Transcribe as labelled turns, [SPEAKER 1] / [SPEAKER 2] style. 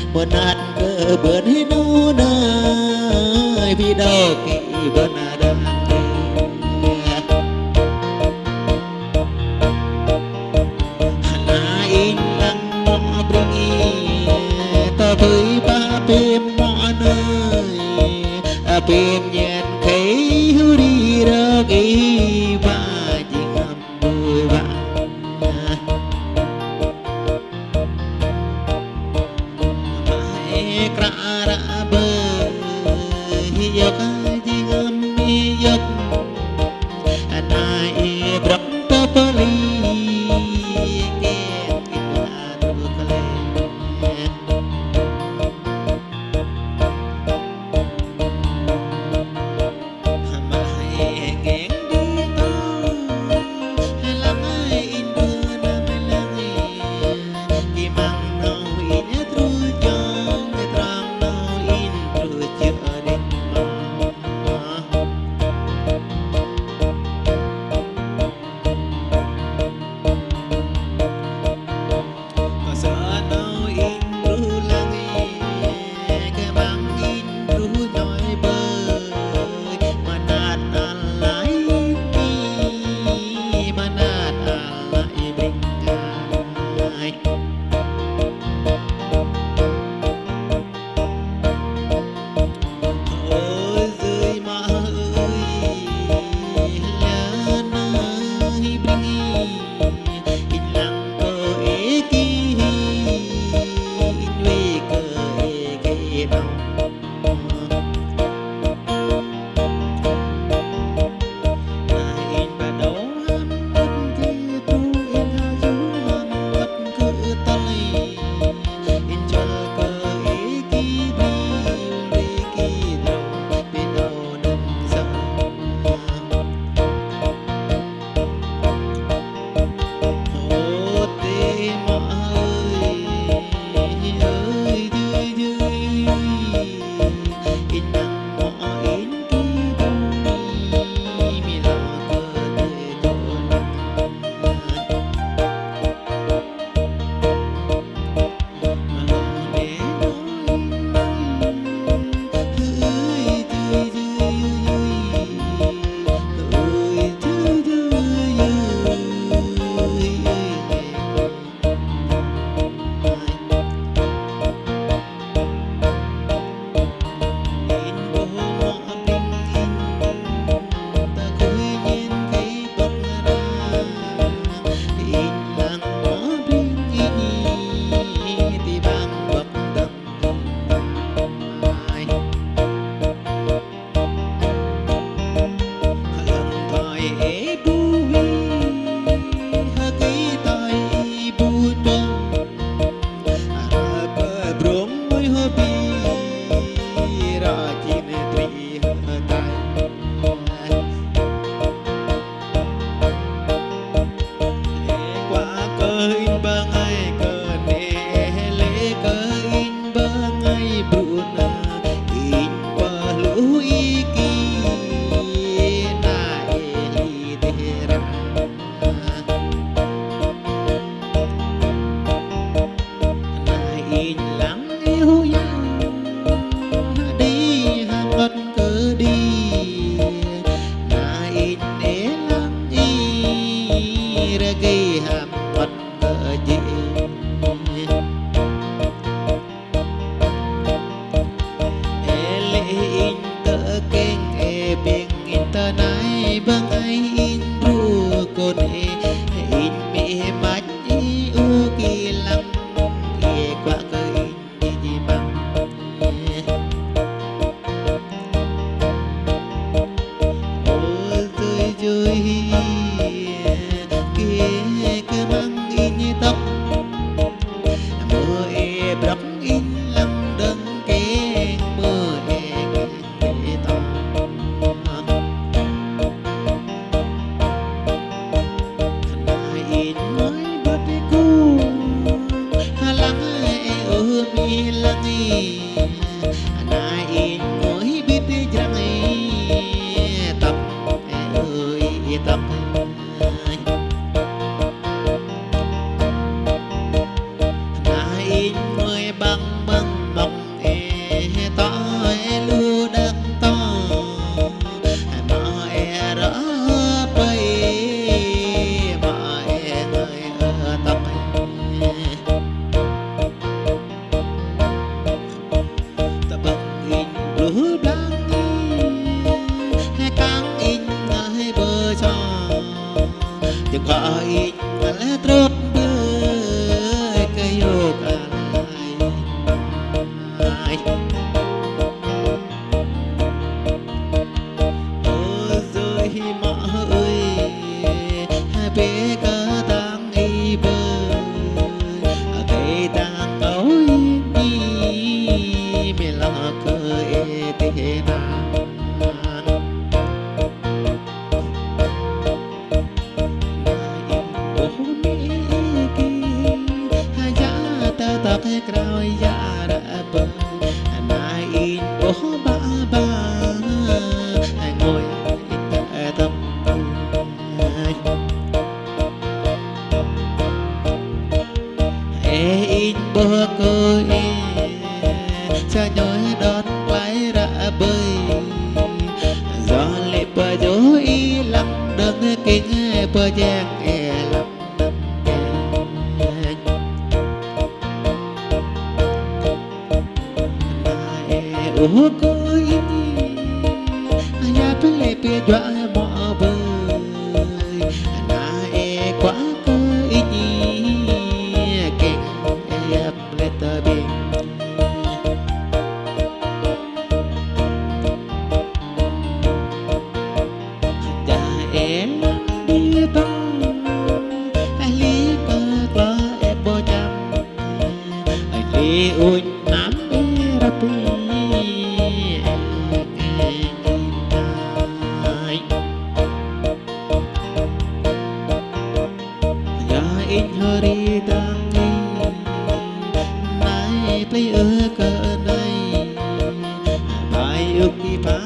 [SPEAKER 1] Benat ke berhinu nai video ki benada lain lang mo bringi ta với ba pem mo nơi pem nyen khay hu đi ra ki ba ji ngam bui ba krara bơ yok ji ngam yok anai brak ta pali ke kita tu kale hamai geng di to langai indu na melangi kimang nau in tru jong trang nau in tru chadin ma ứ đang hay căng in hay bơ cho nhưng gọi in là trốt bơ cái yêu ai ôi rồi mà ơi hai bé cả đang y bơ cái đang cấu đi mẹ lo cơ e thế nào tắc cõi già đã bờ nai in bố ba ba ngồi tại tâm in bố cơ cha nhói đón lái đã bơi gió lệ bờ dối lặng đấng kinh bờ giang lặng ủa cô ini ya pele pe dọa bỏ bơi na quá cô ini keng ya pele tabi ja đi tông lý cơ có bo chăm lý ui nam rapi in hari đang đi nay play ở cỡ này bài ước đi phá